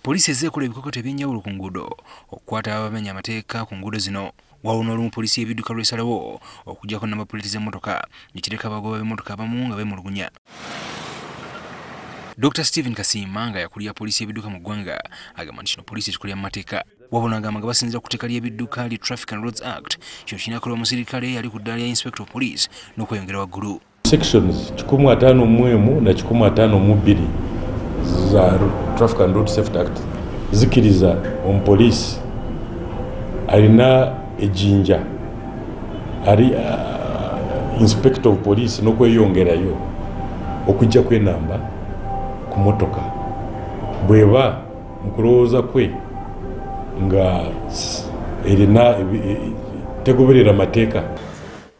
Poliisi ezzeekola ebikokota eby'enjawulo ku nguudo okukwata abamenya amateeka ku nguudo zino. Wawuno olumu poliisi y'ebidduka lw'esalawo okuggyako namba puleeti z'emmotoka nekireka abagoba b'emmotoka abamu nga beemulugunya. Dr. Stephen Kasiima nga yakulira poliisi y'ebidduka mu ggwanga agamba nti kino poliisi ekikolera mu mateeka. Wabula agamba nga basinziira ku tteeka ly'ebidduka li Traffic and Roads Act kino kinakolebwa omusirikale ali ku ddaala lya Inspector of Police n'okweyongera waggulu. Sections 151 na 152 za Traffic and Road Safety Act zikiriza omupoliisi alina ejinja ali Inspector of Police n'okweyongerayo okujja kw'enamba ku mmotoka bweba mukulowooza kwe nga erina tegoberera mateeka.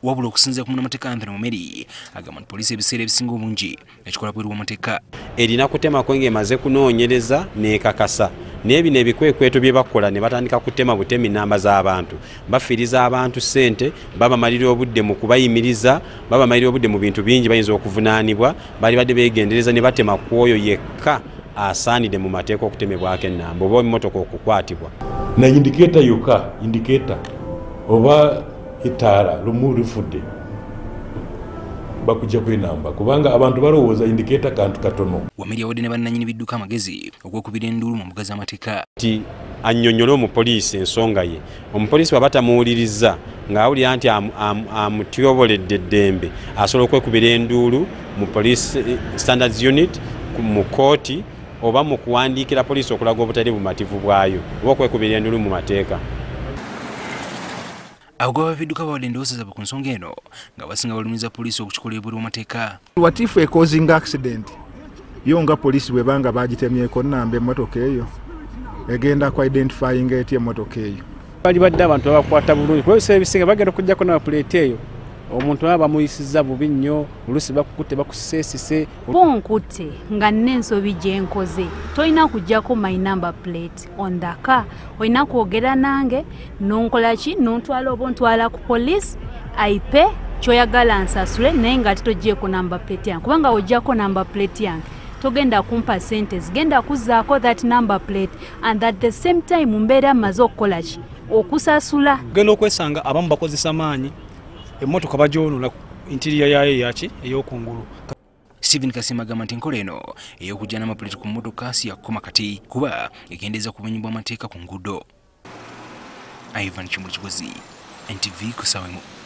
Wabula okusinziira ku munnamateeka Anthony Mumeri agamba nti poliisi ebiseera ebisinga obungi ekikola bweru w'amateeka. Erina kutemako ng'emaze kunoonyereza n'ekakasa n'ebino ebikwekweto bye bakola ne batandika kutema butemi namba z'abantu bafiiriza abantu ssente babamalira obudde mu kubayimiriza babamalira obudde mu bintu bingi bayinza okuvunaanibwa bali badde beegendereza ne batema ku oyo yekka asaanidde mu mateeka okutemebwako ennamba oba emmotoka okukwatibwa na indiketa yokka indiketa oba itaala lumu lufudde bakujja kw'enamba kubanga abantu balowooza indiketa kantu katono. Wameri yawadde ne bannanyini bidduka amagezi okwekubira enduulu mu mbuga z'amateeka. Ti annyonnyole omupoliisi ensonga ye omupoliisi baba tamuwuliriza ng'awulira nti amutyoboledde eddembe asobola okwekubira enduulu mu Police Standards Unit mu kooti oba mu kuwandiikira poliisi okulaga obutali bumativu bwayo oba okwekubira enduulu mu mateeka. Abagoba b'ebidduka bawadde endowooza zaabwe ku nsonga eno nga basinga balumiriza poliisi okukikola ebweru w'amateeka. What if a causing accident? Yo nga poliisi bwebanga bagitemyeko nnamba emmotoka eyo egenda ku identifying eti emmotoka eyo. Bali badde abantu abakwata bulungi kuba ebiseera ebisinga bagenda okuggyako namba puleeti eyo omuntu aba bamuyisizza bubi nnyo oluusi bakukutte bakusisesise bonkutte nga n'ensobi gye nkoze tolina kuggyako my number plate on the car olina kwogera nange nonkola ki nontwala oba ontwala ku police aipe kyoyagala nsasule naye nga titogyeko number plate yange kubanga ojjako number plate yange togenda kumpa sente zigenda kuzzaako that number plate and at the same time mbeera maze okukola ki okusasula genda okwesanga abamu bakozesa maanyi emmotoka bagyonula interior yayo yaki ey'okungulu. Stephen Kasiima agamba nti enkola eno ey'okujja n'amapuleeti ku mmotoka si yakukoma kati kuba egendeeza kumenyebwa amateeka ku nguudo. Ivan Kigozi, NTV ku ssaawa emu.